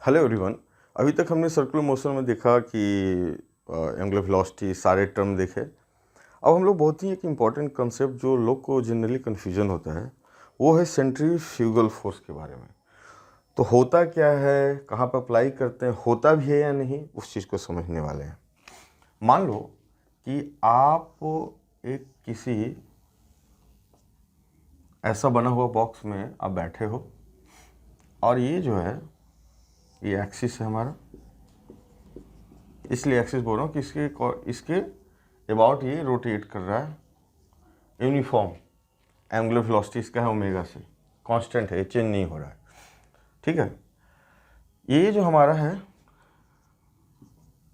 Hello everyone. अभी तक हमने सर्कुलर मोशन में देखा कि एंगुलर वेलोसिटी सारे टर्म देखे। अब हम लोग बहुत ही एक इम्पॉर्टेंट कंसेप्ट जो लोग को जनरली कन्फ्यूजन होता है वो है सेंट्रीफ्यूगल फोर्स के बारे में। तो होता क्या है, कहाँ पर अप्लाई करते हैं, होता भी है या नहीं, उस चीज़ को समझने वाले हैं। मान लो कि आप एक किसी ऐसा बना हुआ बॉक्स में आप बैठे हो और ये जो है ये एक्सिस है हमारा, इसलिए एक्सिस बोल रहा हूँ कि इसके अबाउट ये रोटेट कर रहा है। यूनिफॉर्म एंगुलर वेलोसिटी इसका है ओमेगा से, कांस्टेंट है, चेंज नहीं हो रहा है। ठीक है, ये जो हमारा है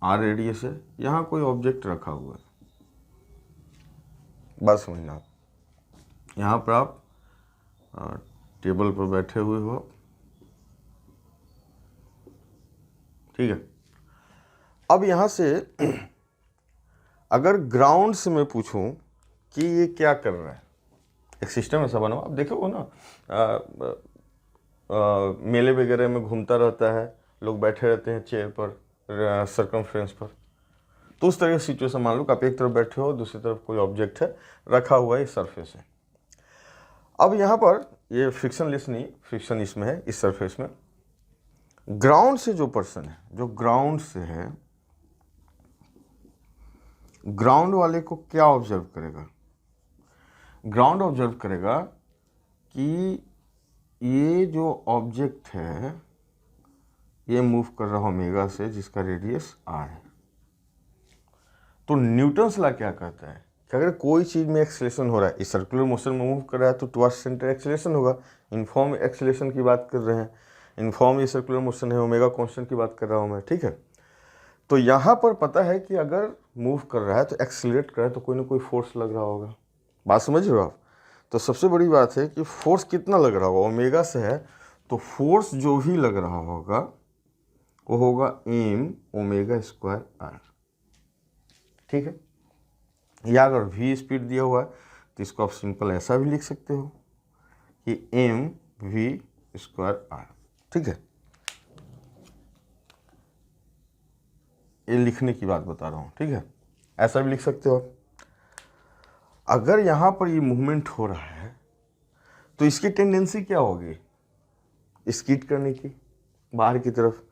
आर रेडियस है, यहाँ कोई ऑब्जेक्ट रखा हुआ है, बस समझना आप। यहाँ पर आप टेबल पर बैठे हुए हो, ठीक है। अब यहाँ से अगर ग्राउंड से मैं पूछूं कि ये क्या कर रहा है, एक सिस्टम ऐसा बना, आप देखो ना मेले वगैरह में घूमता रहता है, लोग बैठे रहते हैं चेयर पर, सर्कमफ्रेंस पर। तो उस तरह की सिचुएशन मान लो कि आप एक तरफ बैठे हो, दूसरी तरफ कोई ऑब्जेक्ट है रखा हुआ है, सरफेस है। अब यहाँ पर ये फ्रिक्शनलेस नहीं, फ्रिक्शन इसमें है, इस सरफेस में। ग्राउंड से जो पर्सन है, जो ग्राउंड से है, ग्राउंड वाले को क्या ऑब्जर्व करेगा? ग्राउंड ऑब्जर्व करेगा कि ये जो ऑब्जेक्ट है ये मूव कर रहा है ओमेगा से, जिसका रेडियस आर है। तो न्यूटन्स लॉ क्या कहता है कि अगर कोई चीज़ में एक्सेलेरेशन हो रहा है, इस सर्कुलर मोशन में मूव कर रहा है, तो टुवर्ड्स सेंटर एक्सेलेरेशन होगा। इनफॉर्म एक्सेलेरेशन की बात कर रहे हैं, इनफॉर्म ये सर्कुलर मोशन है, ओमेगा कांस्टेंट की बात कर रहा हूँ मैं, ठीक है। तो यहाँ पर पता है कि अगर मूव कर रहा है तो एक्सेलरेट कर रहा है, तो कोई ना कोई फोर्स लग रहा होगा। बात समझ रहे हो आप? तो सबसे बड़ी बात है कि फोर्स कितना लग रहा होगा, ओमेगा से है तो फोर्स जो भी लग रहा होगा वो होगा एम ओमेगा स्क्वायर आर, ठीक है। या अगर v स्पीड दिया हुआ है तो इसको आप सिंपल ऐसा भी लिख सकते हो कि एम वी स्क्वायर आर, ठीक है। ये लिखने की बात बता रहा हूँ, ठीक है, ऐसा भी लिख सकते हो आप। अगर यहाँ पर ये मूवमेंट हो रहा है तो इसकी टेंडेंसी क्या होगी? स्कीड करने की बाहर की तरफ।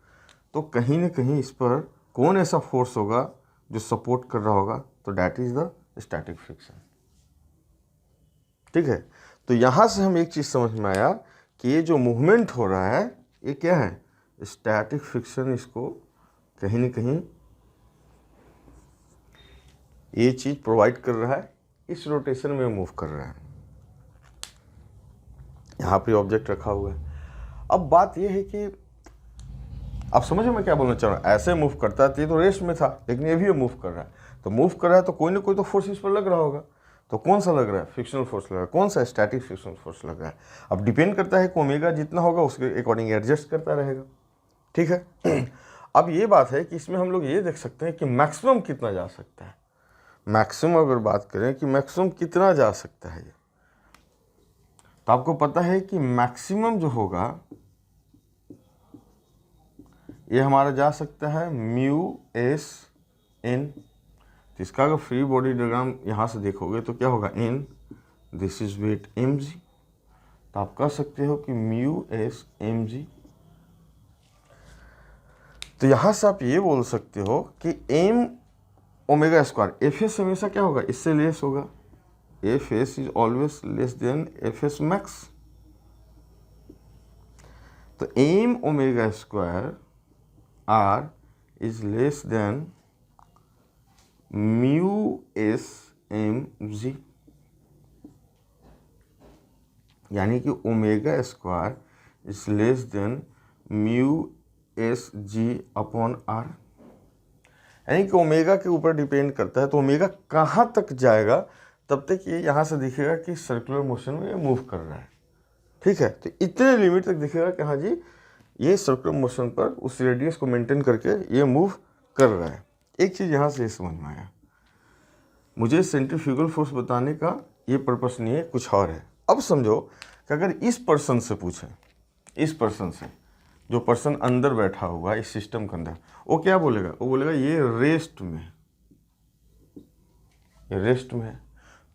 तो कहीं ना कहीं इस पर कौन ऐसा फोर्स होगा जो सपोर्ट कर रहा होगा? तो that is the static friction, ठीक है। तो यहाँ से हम एक चीज़ समझ में आया कि ये जो मूवमेंट हो रहा है ये क्या है? Static friction. इसको कहीं ना कहीं ये चीज़ प्रोवाइड कर रहा है, इस रोटेशन में मूव कर रहा है। यहाँ पे ऑब्जेक्ट रखा हुआ है। अब बात ये है कि आप समझो मैं क्या बोलना चाह रहा हूँ। ऐसे मूव करता है तो रेस्ट में था, लेकिन ये भी मूव कर रहा है। तो मूव कर रहा है तो कोई ना कोई तो फोर्स इस पर लग रहा होगा। तो कौन सा लग रहा है? फ्रिक्शनल फोर्स लग रहा है। कौन सा? स्टैटिक फ्रिक्शनल फोर्स लग रहा है। अब डिपेंड करता है कि ओमेगा जितना होगा उसके अकॉर्डिंग एडजस्ट करता रहेगा, ठीक है। अब ये बात है कि इसमें हम लोग ये देख सकते हैं कि मैक्सिमम कितना जा सकता है। मैक्सिमम अगर बात करें कि मैक्सिमम कितना जा सकता है, तो आपको पता है कि मैक्सिमम जो होगा ये हमारा जा सकता है म्यू एस एन। तो इसका अगर फ्री बॉडी डायग्राम यहाँ से देखोगे तो क्या होगा? N, this is weight M G. तो आप कह सकते हो कि म्यू एस एम जी। तो यहाँ से आप ये बोल सकते हो कि M omega square, F S हमेशा क्या होगा? इससे लेस होगा। F S is always less than F S max. तो M omega square R is less than mu S M G, यानी कि omega square is less than mu S G upon R. यानी कि omega के ऊपर depend करता है। तो ओमेगा कहाँ तक जाएगा तब तक ये यहाँ से दिखेगा कि सर्कुलर मोशन में ये मूव कर रहा है, ठीक है। तो इतने लिमिट तक दिखेगा कि हाँ जी ये सर्कुलर मोशन पर उस रेडियस को मेंटेन करके ये मूव कर रहा है। एक चीज़ यहाँ से समझ में आया, मुझे सेंट्रीफ्यूगल फोर्स बताने का ये पर्पस नहीं है, कुछ और है। अब समझो कि अगर इस पर्सन से पूछें, इस पर्सन से जो पर्सन अंदर बैठा हुआ इस सिस्टम के अंदर, वो क्या बोलेगा? वो बोलेगा ये रेस्ट में है, ये रेस्ट में है।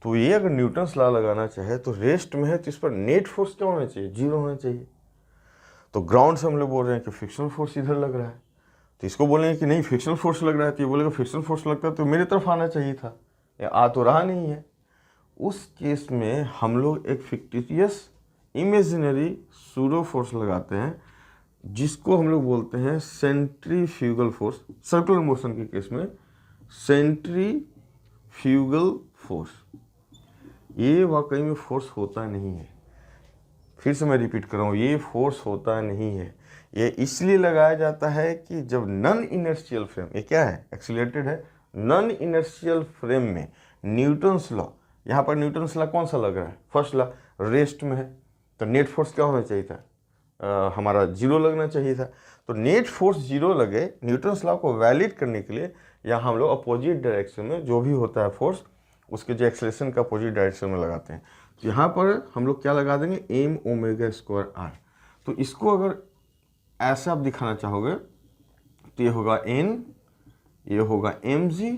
तो ये अगर न्यूटन्स लॉ लगाना चाहे तो रेस्ट में है, तो इस पर नेट फोर्स क्या होना चाहिए? 0 होना चाहिए। तो ग्राउंड से हम लोग बोल रहे हैं कि फ्रिक्शनल फोर्स इधर लग रहा है, तो इसको बोलेंगे कि नहीं फ्रिक्शनल फोर्स लग रहा है, तो ये बोलेगा फ्रिक्शनल फोर्स लगता है तो मेरे तरफ आना चाहिए था, ये आ तो रहा नहीं है। उस केस में हम लोग एक फिक्टिशियस इमेजिनरी सूडो फोर्स लगाते हैं, जिसको हम लोग बोलते हैं सेंट्रीफ्यूगल फोर्स। सर्कुलर मोशन के केस में सेंट्रीफ्यूगल फोर्स। ये वाकई में फोर्स होता नहीं है, फिर से मैं रिपीट कर रहा हूँ, ये फोर्स होता नहीं है। ये इसलिए लगाया जाता है कि जब नॉन इनर्शियल फ्रेम, ये क्या है? एक्सीलरेटेड है। नॉन इनर्शियल फ्रेम में न्यूटन्स लॉ, यहाँ पर न्यूटन्स लॉ कौन सा लग रहा है? फर्स्ट लॉ रेस्ट में है, तो नेट फोर्स क्या होना चाहिए था? हमारा 0 लगना चाहिए था। तो नेट फोर्स 0 लगे, न्यूटन्स लॉ को वैलिड करने के लिए यहाँ हम लोग अपोजिट डायरेक्शन में जो भी होता है फोर्स, उसके जो एक्सेलरेशन का अपोजिट डायरेक्शन में लगाते हैं। तो यहाँ पर हम लोग क्या लगा देंगे? M omega square R. तो इसको अगर ऐसा आप दिखाना चाहोगे तो ये होगा एन, ये होगा एम जी,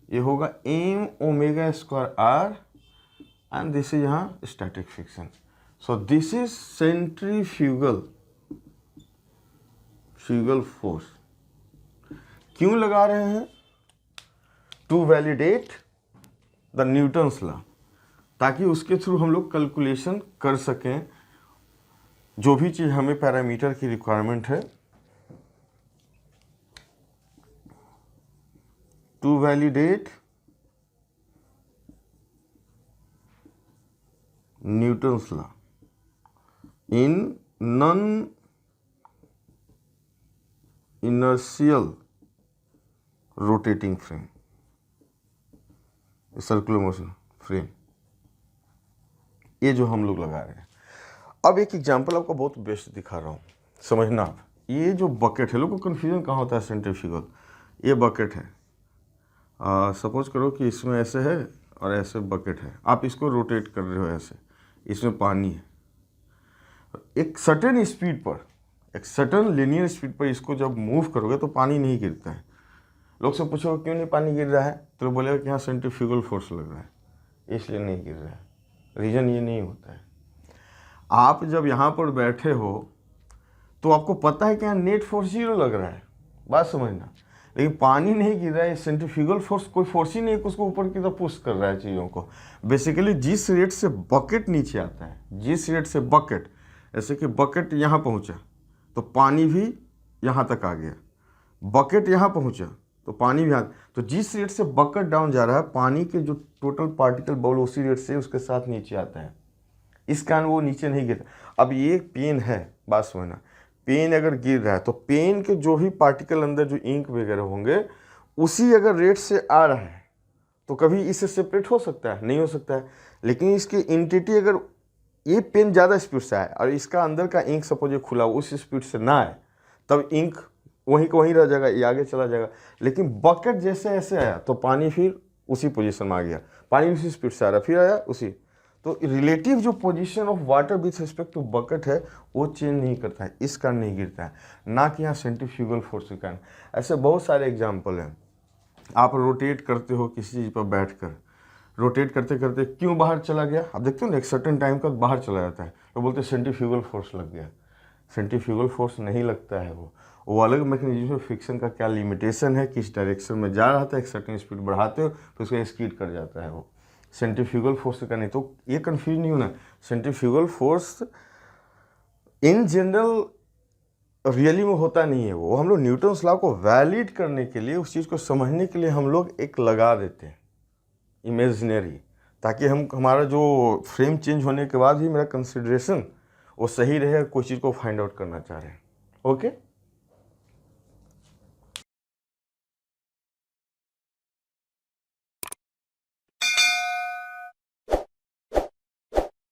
ये होगा M omega square R, and this is यहाँ static friction. So this is centrifugal force. क्यों लगा रहे हैं? To validate the Newton's law, ताकि उसके थ्रू हम लोग कैलकुलेशन कर सकें जो भी चीज़ हमें पैरामीटर की रिक्वायरमेंट है। To validate Newton's law in non inertial rotating frame, circular motion frame, ये जो हम लोग लगा रहे हैं। अब एक एग्जांपल आपको बहुत बेस्ट दिखा रहा हूँ, समझना आप। ये जो बकेट है, लोगों को कन्फ्यूजन कहाँ होता है? सेंट्रीफ्यूगल, ये बकेट है, सपोज करो कि इसमें ऐसे है और ऐसे बकेट है, आप इसको रोटेट कर रहे हो ऐसे, इसमें पानी है। एक सर्टेन स्पीड पर, एक सर्टेन लीनियर स्पीड पर इसको जब मूव करोगे तो पानी नहीं गिरता है। लोग से पूछो क्यों नहीं पानी गिर रहा है, तो बोलेगा कि यहाँ सेंट्रीफ्यूगल फोर्स लग रहा है, इसलिए नहीं गिर रहा है। रीज़न ये नहीं होता है। आप जब यहाँ पर बैठे हो तो आपको पता है कि यहाँ नेट फोर्स 0 लग रहा है, बात समझना, लेकिन पानी नहीं गिर रहा है। सेंट्रीफ्यूगल फोर्स कोई फोर्स ही नहीं है, उसको ऊपर की तरफ पुश कर रहा है चीज़ों को। बेसिकली जिस रेट से बकेट नीचे आता है, जिस रेट से बकेट, जैसे कि बकेट यहाँ पहुँचा तो पानी भी यहाँ तक आ गया, बकेट यहाँ पहुँचा तो पानी भी तो जिस रेट से बकेट डाउन जा रहा है, पानी के जो टोटल पार्टिकल बॉल उसी रेट से उसके साथ नीचे आता है, इस कारण वो नीचे नहीं गिरता। अब ये पेन है, बात समझना, पेन अगर गिर रहा है तो पेन के जो भी पार्टिकल अंदर जो इंक वगैरह होंगे, उसी अगर रेट से आ रहा है तो कभी इससे सेपरेट हो सकता है? नहीं हो सकता है। लेकिन इसकी इंटिटी अगर ये पेन ज़्यादा स्पीड से आए और इसका अंदर का इंक सपोज ये खुला उस स्पीड से ना आए, तब इंक वहीं को वहीं रह जाएगा, ये आगे चला जाएगा। लेकिन बकेट जैसे ऐसे आया तो पानी फिर उसी पोजीशन में आ गया, पानी उसी स्पीड से आ रहा, फिर आया उसी। तो रिलेटिव जो position of water with respect to bucket है वो चेंज नहीं करता है, इस कारण नहीं गिरता है, ना कि यहाँ सेंट्रीफ्यूगल फोर्स के कारण। ऐसे बहुत सारे एग्जाम्पल हैं। आप रोटेट करते हो किसी चीज़ पर बैठ कर, रोटेट करते करते क्यों बाहर चला गया? आप देखते हो ना, एक सर्टेन टाइम का बाहर चला जाता है, तो बोलते हैं सेंट्रीफ्यूगल फोर्स लग गया। सेंट्रीफ्यूगल फोर्स नहीं लगता है, वो अलग मैकेनिज्म। फ्रिक्शन का क्या लिमिटेशन है, किस डायरेक्शन में जा रहा था, एक सर्टेन स्पीड बढ़ाते हो तो उसका स्कीड कर जाता है वो सेंट्रीफ्यूगल फोर्स का नहीं। तो ये कंफ्यूज नहीं होना, centrifugal force in general really में होता नहीं है। वो हम लोग न्यूटन्स लॉ को वैलिड करने के लिए, उस चीज़ को समझने के लिए हम लोग एक लगा देते हैं इमेजिनरी, ताकि हमारा जो फ्रेम चेंज होने के बाद ही मेरा कंसिडरेशन वो सही रहे, कोई चीज़ को फाइंड आउट करना चाह रहे हैं। ओके।